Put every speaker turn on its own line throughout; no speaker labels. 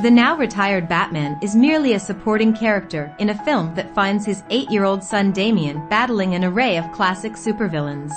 The now-retired Batman is merely a supporting character in a film that finds his 8-year-old son Damian battling an array of classic supervillains.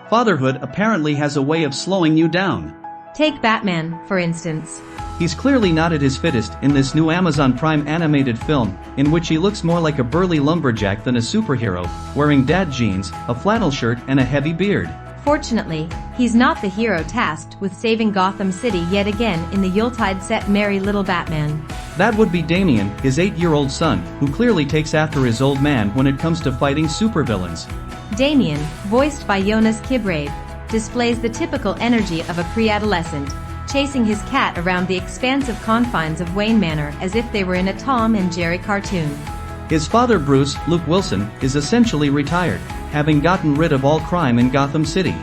Fatherhood apparently has a way of slowing you down.
Take Batman, for instance.
He's clearly not at his fittest in this new Amazon Prime animated film, in which he looks more like a burly lumberjack than a superhero, wearing dad jeans, a flannel shirt and a heavy beard.
Fortunately, he's not the hero tasked with saving Gotham City yet again in the Yuletide set Merry Little Batman.
That would be Damian, his 8-year-old son, who clearly takes after his old man when it comes to fighting supervillains.
Damian, voiced by Yonas Kibreab, displays the typical energy of a pre-adolescent, chasing his cat around the expansive confines of Wayne Manor as if they were in a Tom and Jerry cartoon.
His father Bruce, Luke Wilson, is essentially retired, having gotten rid of all crime in Gotham City.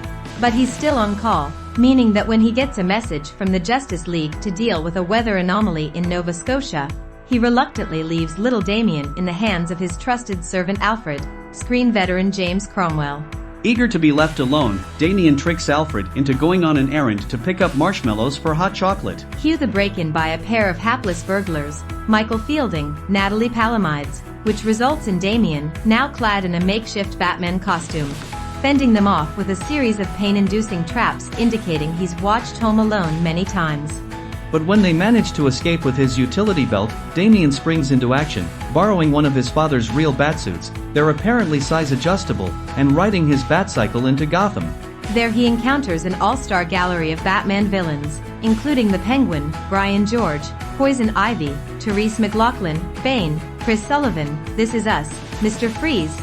But he's still on call, meaning that when he gets a message from the Justice League to deal with a weather anomaly in Nova Scotia, he reluctantly leaves little Damian in the hands of his trusted servant Alfred, screen veteran James Cromwell.
Eager to be left alone, Damian tricks Alfred into going on an errand to pick up marshmallows for hot chocolate.
Cue the break-in by a pair of hapless burglars, Michael Fielding, Natalie Palamides, which results in Damian, now clad in a makeshift Batman costume, fending them off with a series of pain-inducing traps indicating he's watched Home Alone many times.
But when they manage to escape with his utility belt, Damian springs into action, borrowing one of his father's real Batsuits. They're apparently size adjustable, and riding his Batcycle into Gotham.
There he encounters an all-star gallery of Batman villains, including the Penguin, Brian George, Poison Ivy, Therese McLaughlin, Bane, Chris Sullivan, This Is Us, Mr. Freeze,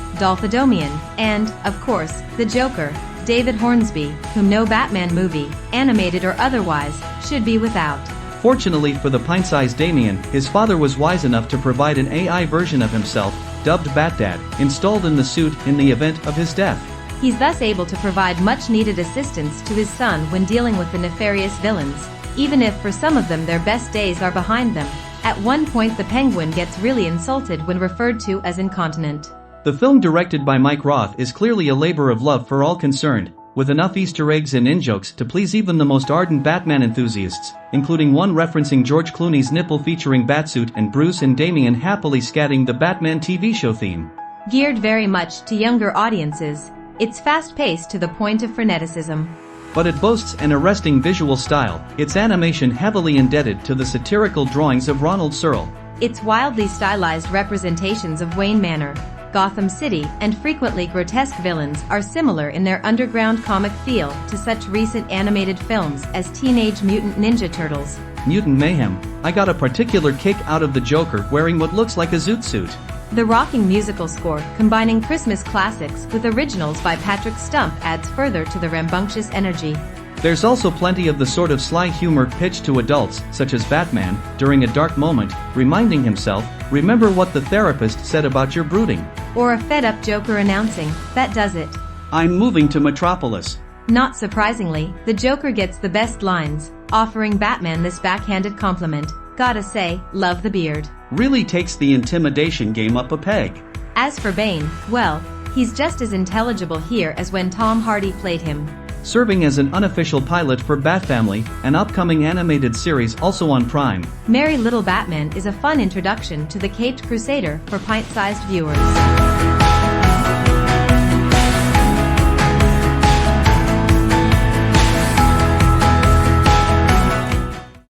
Damian, and, of course, the Joker, David Hornsby, whom no Batman movie, animated or otherwise, should be without.
Fortunately for the pint-sized Damian, his father was wise enough to provide an AI version of himself, dubbed Bat-Dad, installed in the suit in the event of his death.
He's thus able to provide much-needed assistance to his son when dealing with the nefarious villains, even if for some of them their best days are behind them. At one point the Penguin gets really insulted when referred to as incontinent.
The film, directed by Mike Roth, is clearly a labor of love for all concerned, with enough Easter eggs and in-jokes to please even the most ardent Batman enthusiasts, including one referencing George Clooney's nipple featuring Batsuit and Bruce and Damian happily scatting the Batman TV show theme.
Geared very much to younger audiences, it's fast-paced to the point of freneticism.
But it boasts an arresting visual style, its animation heavily indebted to the satirical drawings of Ronald Searle.
Its wildly stylized representations of Wayne Manor, Gotham City, and frequently grotesque villains are similar in their underground comic feel to such recent animated films as Teenage Mutant Ninja Turtles,
Mutant Mayhem. I got a particular kick out of the Joker wearing what looks like a zoot suit.
The rocking musical score, combining Christmas classics with originals by Patrick Stump, adds further to the rambunctious energy.
There's also plenty of the sort of sly humor pitched to adults, such as Batman, during a dark moment, reminding himself, "Remember what the therapist said about your brooding."
Or a fed-up Joker announcing, "That does it.
I'm moving to Metropolis."
Not surprisingly, the Joker gets the best lines, offering Batman this backhanded compliment, "Gotta say, love the beard."
Really takes the intimidation game up a peg.
As for Bane, well, he's just as intelligible here as when Tom Hardy played him.
Serving as an unofficial pilot for Bat Family, an upcoming animated series also on Prime.
Merry Little Batman is a fun introduction to the caped Crusader for pint-sized viewers.